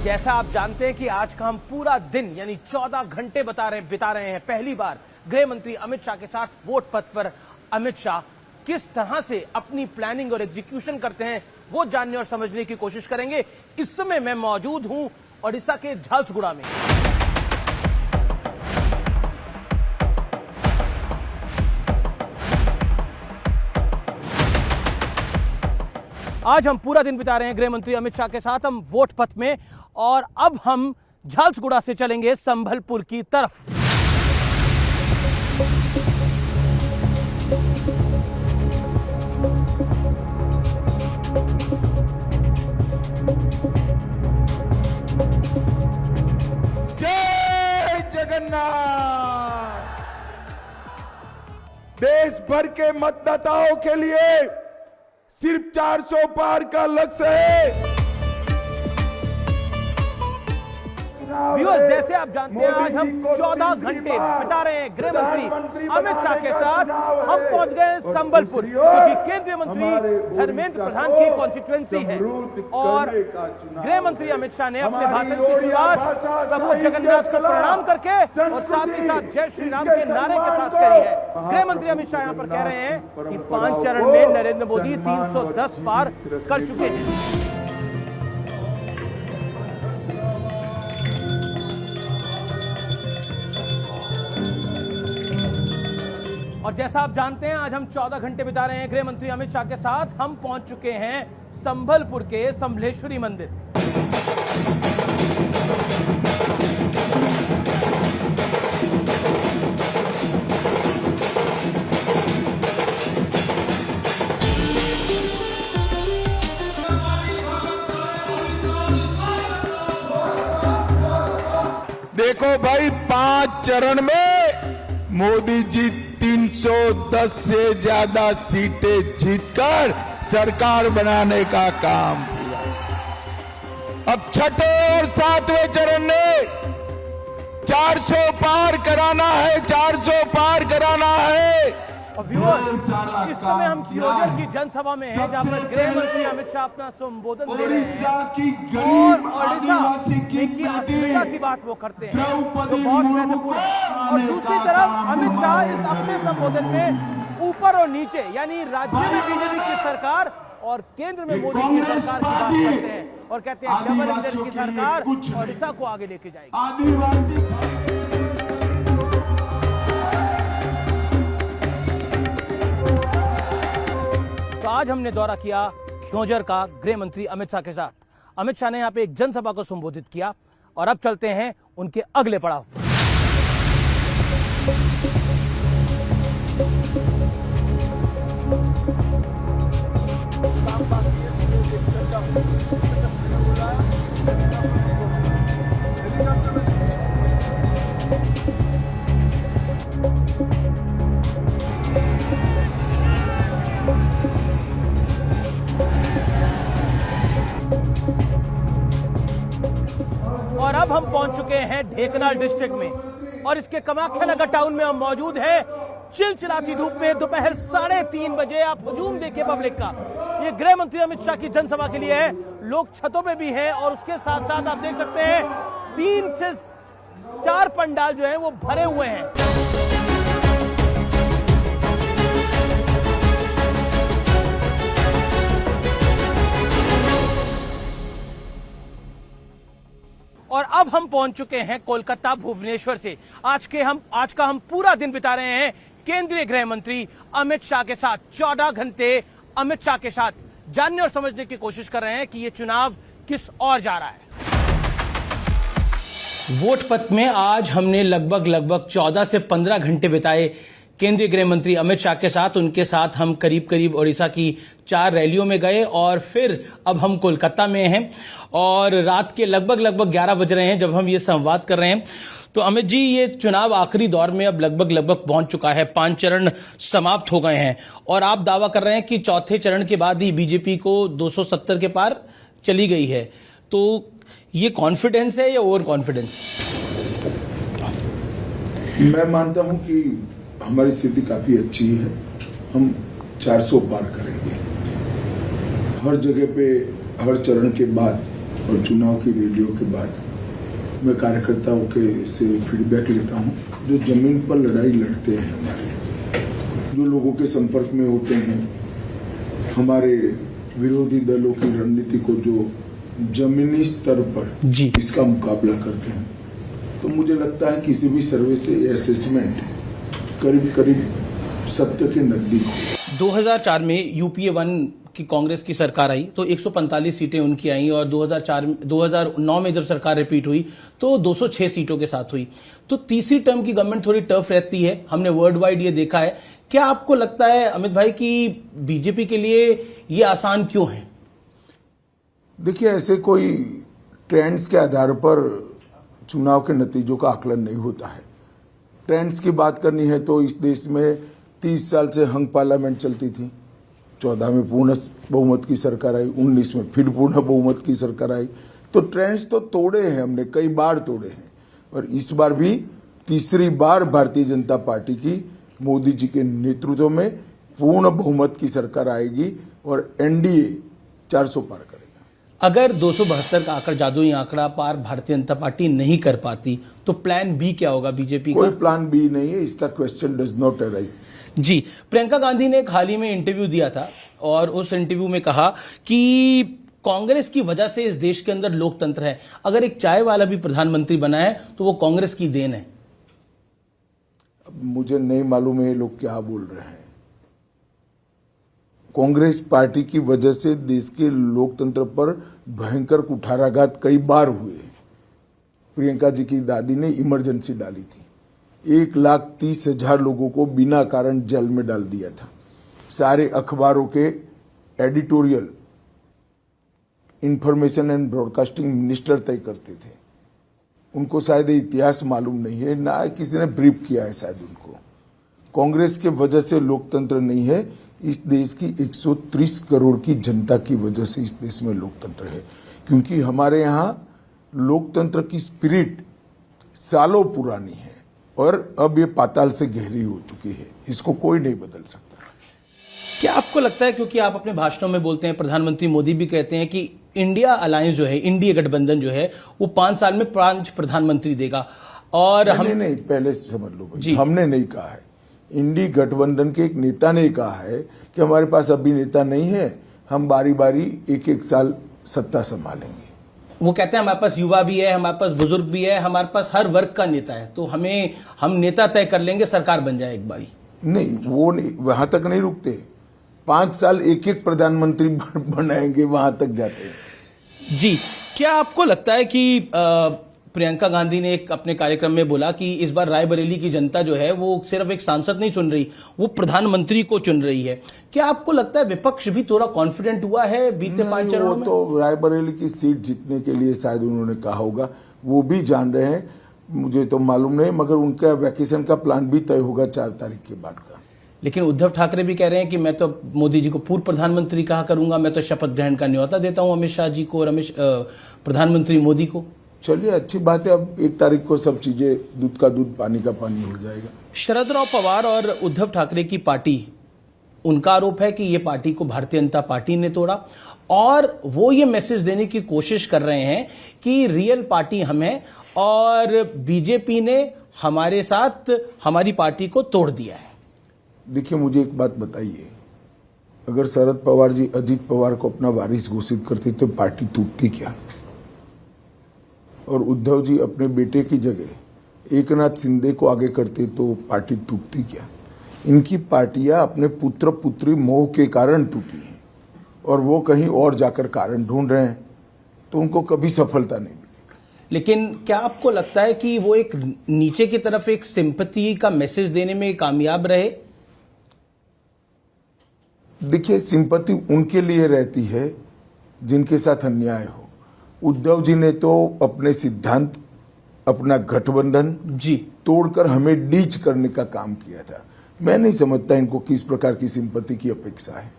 जैसा आप जानते हैं कि आज का हम पूरा दिन यानी 14 घंटे बिता रहे हैं पहली बार गृह मंत्री अमित शाह के साथ वोट पथ पर। अमित शाह किस तरह से अपनी प्लानिंग और एग्जीक्यूशन करते हैं वो जानने और समझने की कोशिश करेंगे। इस समय मैं मौजूद हूं ओडिशा के झारसुगुड़ा में। आज हम पूरा दिन बिता रहे हैं गृह मंत्री अमित शाह के साथ हम वोट पथ में, और अब हम झारसुगुड़ा से चलेंगे संभलपुर की तरफ। जय जगन्नाथ। देश भर के मतदाताओं के लिए सिर्फ 400 पार का लक्ष्य है। व्यूअर्स, जैसे आप जानते हैं आज हम 14 घंटे बिता रहे हैं गृह मंत्री अमित शाह के साथ। हम पहुंच गए संबलपुर क्योंकि केंद्रीय मंत्री धर्मेंद्र प्रधान की कॉन्स्टिट्यूएंसी है, और गृह मंत्री अमित शाह ने अपने भाषण की शुरुआत प्रभु जगन्नाथ को प्रणाम करके और साथ ही साथ जय श्री राम के नारे के साथ करी है। गृह मंत्री अमित शाह यहाँ पर कह रहे हैं कि 5 चरण में नरेंद्र मोदी 310 पार कर चुके हैं। और जैसा आप जानते हैं आज हम 14 घंटे बिता रहे हैं गृह मंत्री अमित शाह के साथ। हम पहुंच चुके हैं संभलपुर के समलेश्वरी मंदिर। देखो भाई, 5 चरण में मोदी जी 310 से ज्यादा सीटें जीतकर सरकार बनाने का काम किया। अब छठे और 7वें चरण में 400 पार कराना है, 400 पार कराना है। और व्यूअर्स, इस समय हम क्योजर की जनसभा में हैं जहां पर गृह मंत्री अमित शाह अपना संबोधन दे रहे हैं और ओडिशा की अस्मिता की बात वो करते हैं जो बहुत महत्वपूर्ण है। और दूसरी तरफ अमित शाह इस अपने संबोधन में ऊपर और नीचे यानी राज्य में बीजेपी की सरकार और केंद्र में मोदी की सरकार की बात करते हैं और कहते हैं डबल इंजन की सरकार ओडिशा को आगे लेके जाएगी। तो आज हमने दौरा किया क्योजर का गृह मंत्री अमित शाह के साथ। अमित शाह ने यहाँ पे एक जनसभा को संबोधित किया और अब चलते हैं उनके अगले पड़ाव। और अब हम पहुंच चुके हैं ढेंकनाल डिस्ट्रिक्ट में और इसके कामाख्या नगर टाउन में हम मौजूद हैं। चिलचिलाती धूप में दोपहर 3:30 बजे आप हुजूम देखिए पब्लिक का। ये गृह मंत्री अमित शाह की जनसभा के लिए है। लोग छतों पे भी हैं और उसके साथ साथ आप देख सकते हैं 3 से 4 पंडाल जो है वो भरे हुए हैं। और अब हम पहुंच चुके हैं कोलकाता भुवनेश्वर से। आज का हम पूरा दिन बिता रहे हैं केंद्रीय गृह मंत्री अमित शाह के साथ। 14 घंटे अमित शाह के साथ जानने और समझने की कोशिश कर रहे हैं कि ये चुनाव किस ओर जा रहा है। वोट पथ में आज हमने लगभग 14 से 15 घंटे बिताए केंद्रीय गृह मंत्री अमित शाह के साथ। उनके साथ हम करीब ओडिशा की 4 रैलियों में गए और फिर अब हम कोलकाता में हैं और रात के लगभग 11 बज रहे हैं जब हम ये संवाद कर रहे हैं। तो अमित जी, ये चुनाव आखिरी दौर में अब लगभग पहुंच चुका है। 5 चरण समाप्त हो गए हैं और आप दावा कर रहे हैं कि चौथे चरण के बाद ही बीजेपी को 270 के पार चली गई है। तो ये कॉन्फिडेंस है या ओवर कॉन्फिडेंस? मैं मानता हूं कि हमारी स्थिति काफी अच्छी है। हम 400 पार करेंगे। हर जगह पे हर चरण के बाद और चुनाव की रैलियों के बाद मैं कार्यकर्ताओं के से फीडबैक लेता हूँ। जो जमीन पर लड़ाई लड़ते हैं, हमारे जो लोगों के संपर्क में होते हैं, हमारे विरोधी दलों की रणनीति को जो जमीनी स्तर पर जी इसका मुकाबला करते हैं, तो मुझे लगता है किसी भी सर्वे से असेसमेंट करीब करीब सत्य के नजदीक हो। 2004 में यूपीए 1 की कांग्रेस की सरकार आई तो 145 सीटें उनकी आई और 2009 में जब सरकार रिपीट हुई तो 206 सीटों के साथ हुई। तो तीसरी टर्म की गवर्नमेंट थोड़ी टफ रहती है, हमने वर्ल्ड वाइड ये देखा है। क्या आपको लगता है अमित भाई कि बीजेपी के लिए ये आसान क्यों है? देखिए, ऐसे कोई ट्रेंड्स के आधार पर चुनाव के नतीजों का आकलन नहीं होता है। ट्रेंड्स की बात करनी है तो इस देश में 30 साल से हंग पार्लियामेंट चलती थी। 14 में पूर्ण बहुमत की सरकार आई, 19 में फिर पूर्ण बहुमत की सरकार आई। तो ट्रेंड्स तो तोड़े हैं हमने, कई बार तोड़े हैं, और इस बार भी तीसरी बार भारतीय जनता पार्टी की मोदी जी के नेतृत्व में पूर्ण बहुमत की सरकार आएगी और एनडीए 400 पार करेगा। अगर 272 का आंकड़ा, जादुई आंकड़ा पार भारतीय जनता पार्टी नहीं कर पाती तो प्लान बी क्या होगा बीजेपी का? कोई प्लान बी नहीं है, इसका क्वेश्चन डज नॉट अराइज। जी, प्रियंका गांधी ने एक हाल ही में इंटरव्यू दिया था और उस इंटरव्यू में कहा कि कांग्रेस की वजह से इस देश के अंदर लोकतंत्र है। अगर एक चाय वाला भी प्रधानमंत्री बना है तो वो कांग्रेस की देन है। अब मुझे नहीं मालूम है ये लोग क्या बोल रहे हैं। कांग्रेस पार्टी की वजह से देश के लोकतंत्र पर भयंकर कुठाराघात कई बार हुए। प्रियंका जी की दादी ने इमरजेंसी डाली थी, 1,30,000 लोगों को बिना कारण जेल में डाल दिया था। सारे अखबारों के editorial information and broadcasting minister तय करते थे। उनको शायद इतिहास मालूम नहीं है, ना किसी ने ब्रीफ किया है शायद उनको। कांग्रेस के वजह से लोकतंत्र नहीं है, इस देश की 130 करोड़ की जनता की वजह से इस देश में लोकतंत्र है। क्योंकि हमारे यहाँ लोकतंत्र की स्पिरिट सालों पुरानी है और अब ये पाताल से गहरी हो चुकी है, इसको कोई नहीं बदल सकता। क्या आपको लगता है, क्योंकि आप अपने भाषणों में बोलते हैं, प्रधानमंत्री मोदी भी कहते हैं कि इंडिया अलायंस जो है, इंडिया गठबंधन जो है, वो 5 साल में 5 प्रधानमंत्री देगा, और नहीं, पहले समझ लो भाई, हमने नहीं कहा है। इंडी गठबंधन के एक नेता ने कहा है कि हमारे पास अभी नेता नहीं है, हम बारी बारी एक साल सत्ता संभालेंगे। वो कहते हैं हमारे पास युवा भी है, हमारे पास बुजुर्ग भी है, हमारे पास हर वर्ग का नेता है, तो हम नेता तय कर लेंगे, सरकार बन जाए एक बारी। नहीं, वो नहीं, वहां तक नहीं रुकते। 5 साल एक प्रधानमंत्री बनाएंगे, वहां तक जाते हैं। जी, क्या आपको लगता है कि प्रियंका गांधी ने एक अपने कार्यक्रम में बोला कि इस बार रायबरेली की जनता जो है वो सिर्फ एक सांसद नहीं चुन रही, वो प्रधानमंत्री को चुन रही है। क्या आपको लगता है विपक्ष भी थोड़ा कॉन्फिडेंट हुआ है बीते 5 चरणों में? तो रायबरेली की सीट जीतने के लिए शायद उन्होंने कहा होगा, वो भी जान रहे हैं, मुझे तो मालूम नहीं, मगर उनका वैकेशन का प्लान भी तय होगा 4 तारीख के बाद का। लेकिन उद्धव ठाकरे भी कह रहे हैं कि मैं तो मोदी जी को पूर्व प्रधानमंत्री कहा करूंगा, मैं तो शपथ ग्रहण का न्योता देता हूं अमित शाह जी को और प्रधानमंत्री मोदी को। चलिए, अच्छी बात है, अब 1 तारीख को सब चीजें दूध का दूध पानी का पानी हो जाएगा। शरद राव पवार और उद्धव ठाकरे की पार्टी, उनका आरोप है कि ये पार्टी को भारतीय जनता पार्टी ने तोड़ा और वो ये मैसेज देने की कोशिश कर रहे हैं कि रियल पार्टी हम हैं और बीजेपी ने हमारे साथ हमारी पार्टी को तोड़ दिया है। देखिए, मुझे एक बात बताइए, अगर शरद पवार जी अजीत पवार को अपना वारिस घोषित करते तो पार्टी टूटती क्या? और उद्धव जी अपने बेटे की जगह एकनाथ शिंदे को आगे करते तो पार्टी टूटती क्या? इनकी पार्टियां अपने पुत्र पुत्री मोह के कारण टूटी हैं और वो कहीं और जाकर कारण ढूंढ रहे हैं, तो उनको कभी सफलता नहीं मिलेगी। लेकिन क्या आपको लगता है कि वो एक नीचे की तरफ एक सिंपैथी का मैसेज देने में कामयाब रहे? देखिए, सिंपैथी उनके लिए रहती है जिनके साथ अन्याय हो। उद्धव जी ने तो अपने सिद्धांत, अपना गठबंधन जी तोड़कर हमें डीच करने का काम किया था। मैं नहीं समझता इनको किस प्रकार की सिंपैथी की अपेक्षा है।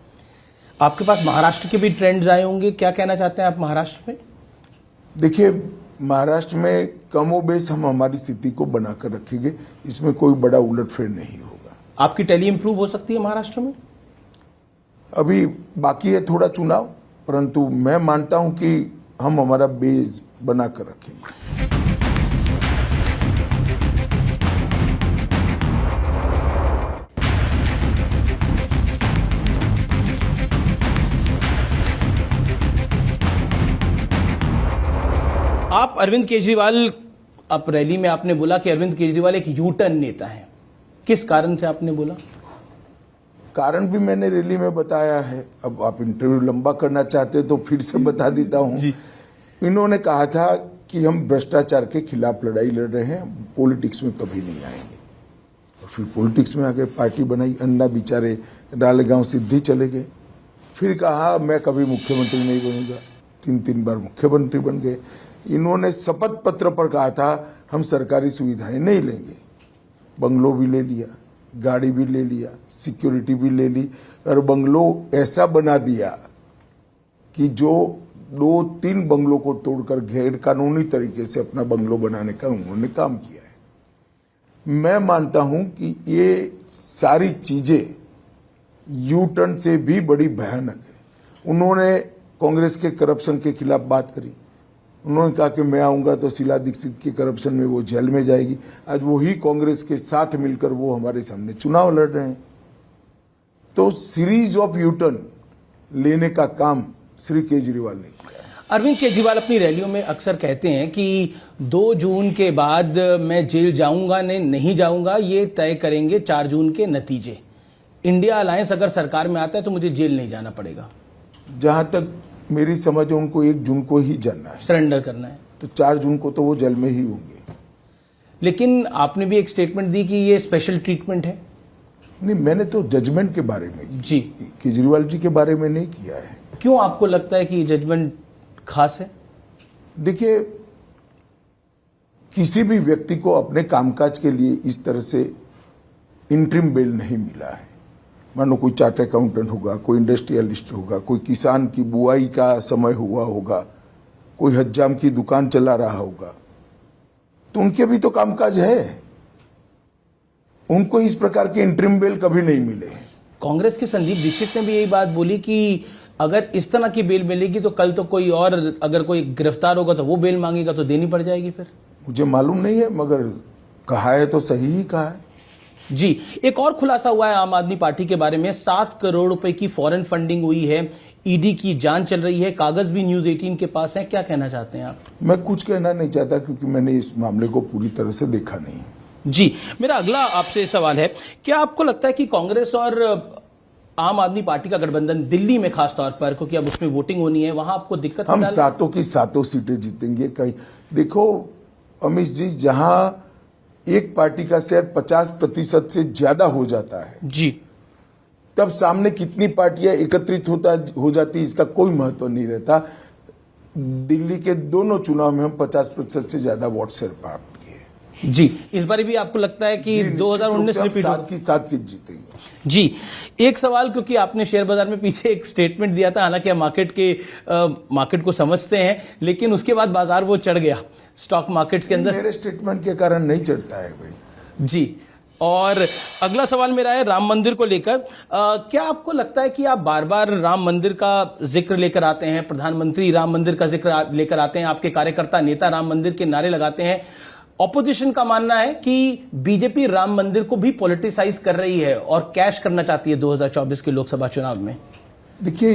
आपके पास महाराष्ट्र के भी ट्रेंड्स आए होंगे, क्या कहना चाहते हैं आप महाराष्ट्र में? देखिए, महाराष्ट्र में कमोबेश हम हमारी स्थिति को बनाकर रखेंगे, इसमें कोई बड़ा उलटफेर नहीं होगा। आपकी टैली इंप्रूव हो सकती है महाराष्ट्र में? अभी बाकी है थोड़ा चुनाव, परंतु मैं मानता हूं कि हम हमारा बेस बनाकर रखेंगे। आप अरविंद केजरीवाल, आप रैली में आपने बोला कि अरविंद केजरीवाल एक यू टर्न नेता है। किस कारण से आपने बोला? कारण भी मैंने रैली में बताया है। अब आप इंटरव्यू लंबा करना चाहते तो फिर से बता देता हूं। इन्होंने कहा था कि हम भ्रष्टाचार के खिलाफ लड़ाई लड़ रहे हैं, पॉलिटिक्स में कभी नहीं आएंगे। और फिर पॉलिटिक्स में आगे पार्टी बनाई, अन्ना बेचारे डालेगांव सिद्धि चले गए। फिर कहा मैं कभी मुख्यमंत्री नहीं बनूंगा, 3 बार मुख्यमंत्री बन गए। इन्होंने शपथ पत्र पर कहा था हम सरकारी सुविधाएं नहीं लेंगे। बंगलो भी ले लिया, गाड़ी भी ले लिया, सिक्योरिटी भी ले ली, और बंगलो ऐसा बना दिया कि जो 2-3 बंगलों को तोड़कर गैर कानूनी तरीके से अपना बंगलो बनाने का उन्होंने काम किया है। मैं मानता हूं कि ये सारी चीजें यू टर्न से भी बड़ी भयानक है। उन्होंने कांग्रेस के करप्शन के खिलाफ बात करी। उन्होंने कहा कि मैं आऊंगा तो शीला दीक्षित के करप्शन में वो जेल में जाएगी। आज वही कांग्रेस के साथ मिलकर वो हमारे सामने चुनाव लड़ रहे हैं। तो सीरीज ऑफ यू टर्न लेने का काम श्री केजरीवाल ने किया। अरविंद केजरीवाल अपनी रैलियों में अक्सर कहते हैं कि 2 जून के बाद मैं जेल जाऊंगा नहीं जाऊंगा, ये तय करेंगे 4 जून के नतीजे। इंडिया अलायंस अगर सरकार में आता है तो मुझे जेल नहीं जाना पड़ेगा। जहां तक मेरी समझ है उनको 1 जून को ही जाना है, सरेंडर करना है। तो 4 जून को तो वो जेल में ही होंगे। लेकिन आपने भी एक स्टेटमेंट दी कि ये स्पेशल ट्रीटमेंट है। नहीं, मैंने तो जजमेंट के बारे में जी, केजरीवाल जी के बारे में नहीं किया है। क्यों आपको लगता है कि ये जजमेंट खास है? देखिए, किसी भी व्यक्ति को अपने कामकाज के लिए इस तरह से इंटरिम बेल नहीं मिला है। मानो कोई चार्ट अकाउंटेंट होगा, कोई इंडस्ट्रियलिस्ट होगा, कोई किसान की बुआई का समय हुआ होगा, कोई हज्जाम की दुकान चला रहा होगा, तो उनके भी तो कामकाज है। उनको इस प्रकार के इंटरिम बेल कभी नहीं मिले। कांग्रेस के संदीप दीक्षित ने भी यही बात बोली कि अगर इस तरह की बेल मिलेगी तो कल तो कोई और अगर कोई गिरफ्तार होगा तो वो बेल मांगेगा तो देनी पड़ जाएगी। फिर मुझे मालूम नहीं है, मगर कहा है तो सही ही कहा है। जी, एक और खुलासा हुआ है आम आदमी पार्टी के बारे में। 7 करोड़ रुपए की फॉरेन फंडिंग हुई है, ईडी की जांच चल रही है, कागज भी न्यूज 18 के पास है। क्या कहना चाहते हैं आप? मैं कुछ कहना नहीं चाहता क्योंकि मैंने इस मामले को पूरी तरह से देखा नहीं। जी, मेरा अगला आपसे सवाल है, क्या आपको लगता है कि कांग्रेस और आम आदमी पार्टी का गठबंधन दिल्ली में खास तौर पर, क्योंकि अब उसमें वोटिंग होनी है, वहां आपको दिक्कत? हम 7 की 7 सीटें जीतेंगे। कहीं देखो अमित जी, जहां एक पार्टी का शेयर 50% से ज्यादा हो जाता है जी, तब सामने कितनी पार्टियां एकत्रित हो जाती इसका कोई महत्व नहीं रहता। दिल्ली के दोनों चुनाव में हम 50% से ज्यादा वोट शेयर प्राप्त किए। जी, इस बार भी आपको लगता है कि 2019 रिपीट 7 की 7 सीट जीतेंगे? जी, एक सवाल, क्योंकि आपने शेयर बाजार में पीछे एक स्टेटमेंट दिया था, हालांकि हम मार्केट को समझते हैं, लेकिन उसके बाद बाजार वो चढ़ गया स्टॉक मार्केट्स के अंदर। मेरे स्टेटमेंट के कारण नहीं चढ़ता है भाई। जी, और अगला सवाल मेरा है राम मंदिर को लेकर। क्या आपको लगता है कि आप बार बार राम मंदिर का जिक्र लेकर आते हैं, प्रधानमंत्री राम मंदिर का जिक्र लेकर आते हैं, आपके कार्यकर्ता नेता राम मंदिर के नारे लगाते हैं, ऑपोजिशन का मानना है कि बीजेपी राम मंदिर को भी पॉलिटिसाइज कर रही है और कैश करना चाहती है 2024 के लोकसभा चुनाव में? देखिए,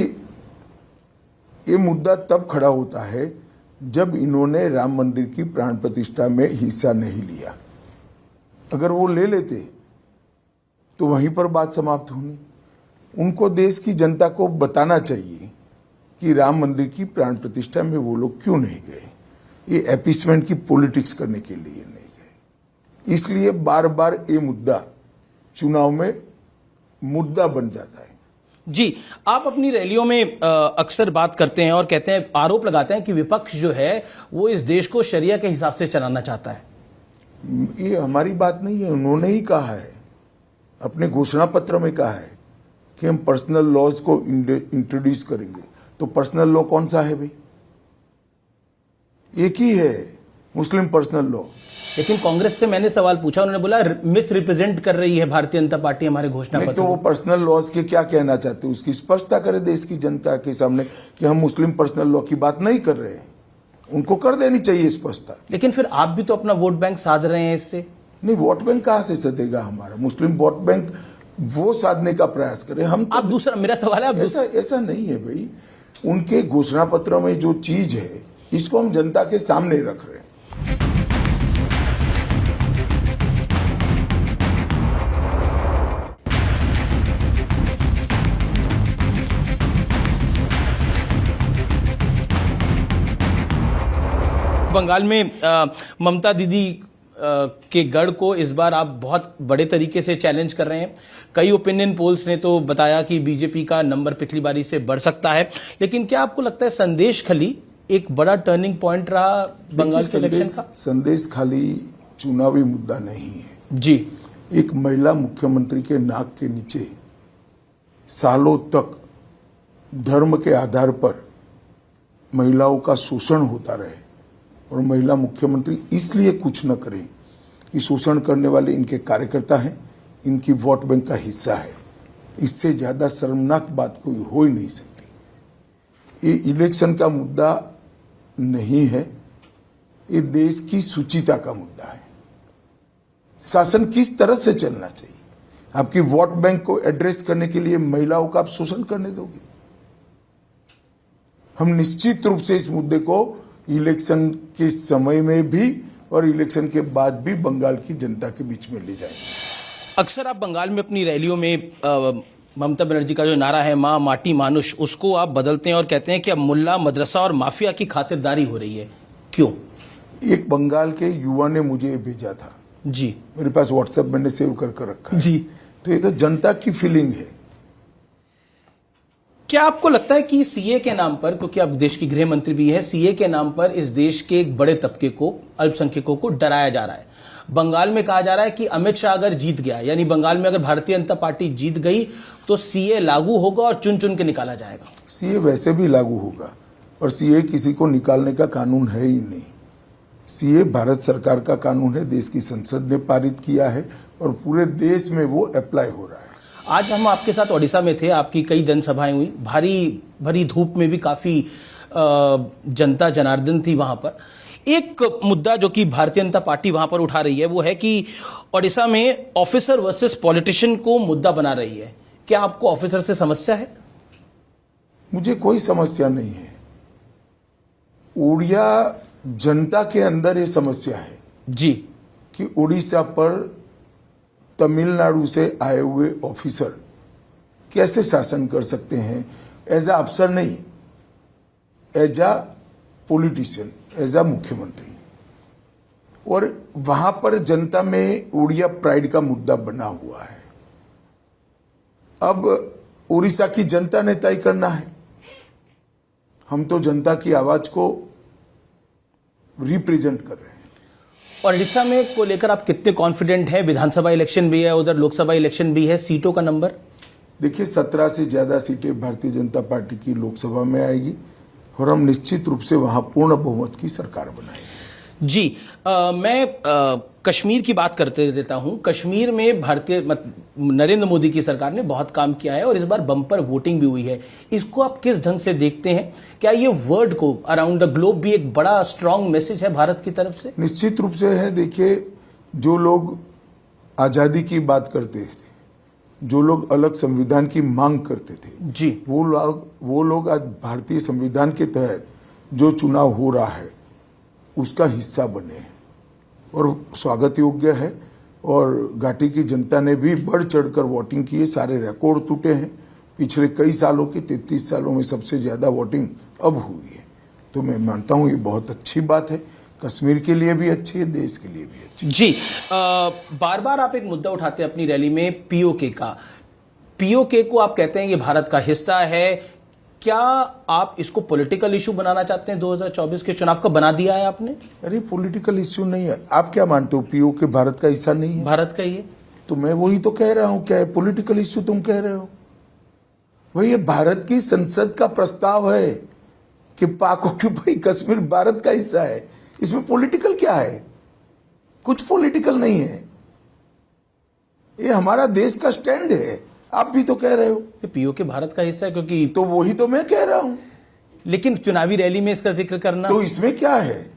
ये मुद्दा तब खड़ा होता है जब इन्होंने राम मंदिर की प्राण प्रतिष्ठा में हिस्सा नहीं लिया। अगर वो ले लेते तो वहीं पर बात समाप्त होनी। उनको देश की जनता को बताना चाहिए कि राम मंदिर की प्राण प्रतिष्ठा में वो लोग क्यों नहीं गए। ये एपीसमेंट की पॉलिटिक्स करने के लिए नहीं गए। इसलिए बार बार ये मुद्दा चुनाव में मुद्दा बन जाता है। जी, आप अपनी रैलियों में अक्सर बात करते हैं और कहते हैं, आरोप लगाते हैं कि विपक्ष जो है वो इस देश को शरिया के हिसाब से चलाना चाहता है। ये हमारी बात नहीं है, उन्होंने ही कहा है, अपने घोषणा पत्र में कहा है कि हम पर्सनल लॉज को इंट्रोड्यूस करेंगे। तो पर्सनल लॉ कौन सा है भाई? एक ही है, मुस्लिम पर्सनल लॉ। लेकिन कांग्रेस से मैंने सवाल पूछा, उन्होंने बोला मिस रिप्रेजेंट कर रही है भारतीय जनता पार्टी हमारे घोषणा नहीं पत्र तो वो को। पर्सनल लॉज के क्या कहना चाहते हैं उसकी स्पष्टता करे देश की जनता के सामने कि हम मुस्लिम पर्सनल लॉ की बात नहीं कर रहे हैं। उनको कर देनी चाहिए स्पष्टता। लेकिन फिर आप भी तो अपना वोट बैंक साध रहे हैं इससे। नहीं, वोट बैंक कहां से सधेगा हमारा? मुस्लिम वोट बैंक वो साधने का प्रयास करें हम तो। आप दूसरा, मेरा सवाल है, आप ऐसा नहीं है भाई। उनके घोषणा पत्र में जो चीज है इसको हम जनता के सामने रख रहे हैं। बंगाल में ममता दीदी के गढ़ को इस बार आप बहुत बड़े तरीके से चैलेंज कर रहे हैं। कई ओपिनियन पोल्स ने तो बताया कि बीजेपी का नंबर पिछली बारी से बढ़ सकता है, लेकिन क्या आपको लगता है संदेश खाली एक बड़ा टर्निंग पॉइंट रहा बंगाल के इलेक्शन का? संदेश खाली चुनावी मुद्दा नहीं है जी। एक महिला मुख्यमंत्री के नाक के नीचे सालों तक धर्म के आधार पर महिलाओं का शोषण होता रहे और महिला मुख्यमंत्री इसलिए कुछ न करे कि शोषण करने वाले इनके कार्यकर्ता हैं, इनकी वोट बैंक का हिस्सा है। इससे ज्यादा शर्मनाक बात कोई हो ही नहीं सकती। ये इलेक्शन का मुद्दा नहीं है, ये देश की सुचिता का मुद्दा है। शासन किस तरह से चलना चाहिए? आपकी वोट बैंक को एड्रेस करने के लिए महिलाओं का आप शोषण करने दोगे? हम निश्चित रूप से इस मुद्दे को इलेक्शन के समय में भी और इलेक्शन के बाद भी बंगाल की जनता के बीच में ले जाएंगे। अक्सर आप बंगाल में अपनी रैलियों में ममता बनर्जी का जो नारा है माँ माटी मानुष, उसको आप बदलते हैं और कहते हैं कि अब मुल्ला मदरसा और माफिया की खातिरदारी हो रही है। क्यों? एक बंगाल के युवा ने मुझे भेजा था जी, मेरे पास व्हाट्सएप मैंने सेव कर रखा है जी। तो ये तो जनता की फीलिंग है। क्या आपको लगता है कि सीए के नाम पर, क्योंकि आप देश की गृह मंत्री भी है, सीए के नाम पर इस देश के एक बड़े तबके को, अल्पसंख्यकों को डराया जा रहा है? बंगाल में कहा जा रहा है कि अमित शाह अगर जीत गया, यानी बंगाल में अगर भारतीय जनता पार्टी जीत गई तो सीए लागू होगा और चुन चुन के निकाला जाएगा। सीए वैसे भी लागू होगा और सीए किसी को निकालने का कानून है ही नहीं। सीए भारत सरकार का कानून है, देश की संसद ने पारित किया है और पूरे देश में वो अप्लाई हो रहा है। आज हम आपके साथ ओडिशा में थे, आपकी कई जनसभाएं हुई, भारी भरी धूप में भी काफी जनता जनार्दन थी वहां पर। एक मुद्दा जो कि भारतीय जनता पार्टी वहां पर उठा रही है वो है कि ओडिशा में ऑफिसर वर्सेस पॉलिटिशियन को मुद्दा बना रही है। क्या आपको ऑफिसर से समस्या है? मुझे कोई समस्या नहीं है। उड़िया जनता के अंदर ये समस्या है जी कि उड़ीसा पर तमिलनाडु से आए हुए ऑफिसर कैसे शासन कर सकते हैं, एज अ अफसर नहीं, as a politician, as a मुख्यमंत्री। और वहां पर जनता में उड़िया प्राइड का मुद्दा बना हुआ है। अब उड़ीसा की जनता ने तय करना है। हम तो जनता की आवाज को रिप्रेजेंट कर रहे हैं। और ओडिशा में को लेकर आप कितने कॉन्फिडेंट हैं? विधानसभा इलेक्शन भी है, उधर लोकसभा इलेक्शन भी है, सीटों का नंबर? देखिए 17 से ज्यादा सीटें भारतीय जनता पार्टी की लोकसभा में आएगी और हम निश्चित रूप से वहां पूर्ण बहुमत की सरकार बनाएंगे। जी। मैं कश्मीर की बात करते देता हूं। कश्मीर में नरेंद्र मोदी की सरकार ने बहुत काम किया है और इस बार बम्पर वोटिंग भी हुई है। इसको आप किस ढंग से देखते हैं? क्या ये वर्ल्ड को, अराउंड द ग्लोब भी एक बड़ा स्ट्रांग मैसेज है भारत की तरफ से? निश्चित रूप से है। देखिए, जो लोग आजादी की बात करते थे, जो लोग अलग संविधान की मांग करते थे, जी, वो लोग आज भारतीय संविधान के तहत जो चुनाव हो रहा है उसका हिस्सा बने हैं और स्वागत योग्य है। और घाटी की जनता ने भी बढ़ चढ़कर वोटिंग की है। सारे रिकॉर्ड टूटे हैं। पिछले कई सालों की 33 सालों में सबसे ज्यादा वोटिंग अब हुई है। तो मैं मानता हूं ये बहुत अच्छी बात है, कश्मीर के लिए भी अच्छी है, देश के लिए भी अच्छी। जी। बार बार आप एक मुद्दा उठाते हैं अपनी रैली में, पीओके का। पीओके को आप कहते हैं ये भारत का हिस्सा है। क्या आप इसको पॉलिटिकल इशू बनाना चाहते हैं? 2024 के चुनाव का बना दिया है आपने? अरे पॉलिटिकल इश्यू नहीं है। आप क्या मानते हो पीओके भारत का हिस्सा नहीं है? भारत का ही है। तो मैं वही तो कह रहा हूं। क्या है पॉलिटिकल इश्यू तुम कह रहे हो? वही ये भारत की संसद का प्रस्ताव है कि पाक ऑक्यूपाई कश्मीर भारत का हिस्सा है। इसमें पॉलिटिकल क्या है? कुछ पॉलिटिकल नहीं है, ये हमारा देश का स्टैंड है। आप भी तो कह रहे हो, पीओके भारत का हिस्सा है, क्योंकि तो वही तो मैं कह रहा हूं। लेकिन चुनावी रैली में इसका जिक्र करना, तो इसमें क्या है?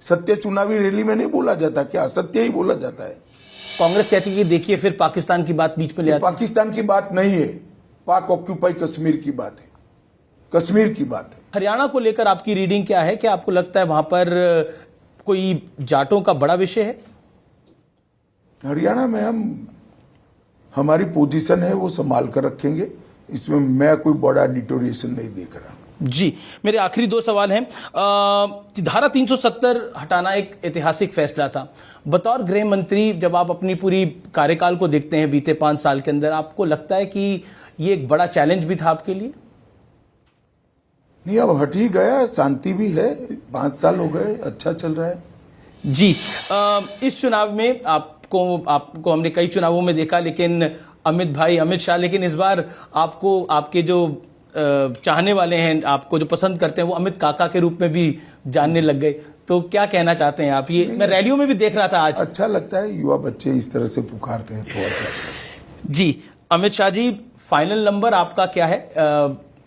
सत्य चुनावी रैली में नहीं बोला जाता क्या? असत्य ही बोला जाता है। कांग्रेस कहती है कि देखिए फिर पाकिस्तान की बात बीच में ले आती है। पाकिस्तान की बात नहीं है, पाक ऑक्यूपाई कश्मीर की बात है, कश्मीर की बात है। हरियाणा को लेकर आपकी रीडिंग क्या है? क्या आपको लगता है वहां पर कोई जाटों का बड़ा विषय है? हरियाणा में हमारी पोजीशन है, वो संभाल कर रखेंगे, इसमें मैं कोई बड़ा डिटोरिएशन नहीं देख रहा। जी, मेरे आखिरी दो सवाल हैं। धारा 370 हटाना एक ऐतिहासिक फैसला था। बतौर गृह मंत्री जब आप अपनी पूरी कार्यकाल को देखते हैं बीते 5 साल के अंदर, आपको लगता है कि ये एक बड़ा चैलेंज भी था आपके लिए? नहीं, अब हट ही गया, शांति भी है, 5 साल हो गए, अच्छा चल रहा है। जी, इस चुनाव में आपको हमने कई चुनावों में देखा, लेकिन अमित शाह, लेकिन इस बार आपको आपके जो चाहने वाले हैं, आपको जो पसंद करते हैं, वो अमित काका के रूप में भी जानने लग गए। तो क्या कहना चाहते हैं आप? ये मैं रैलियों में भी देख रहा था आज। अच्छा लगता है, युवा बच्चे इस तरह से पुकारते हैं तो अच्छा। जी, अमित शाह जी, फाइनल नंबर आपका क्या है?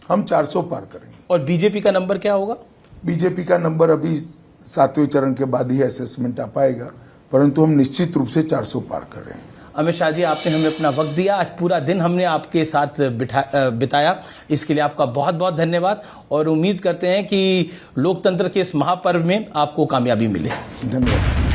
हम 400 पार करेंगे। और बीजेपी का नंबर क्या होगा? बीजेपी का नंबर अभी 7वें चरण के बाद ही असेसमेंट आ पाएगा, परंतु हम निश्चित रूप से 400 पार कर रहे हैं। अमित शाह जी, आपने हमें अपना वक्त दिया, आज पूरा दिन हमने आपके साथ बिताया, इसके लिए आपका बहुत बहुत धन्यवाद। और उम्मीद करते हैं कि लोकतंत्र के इस महापर्व में आपको कामयाबी मिले। धन्यवाद।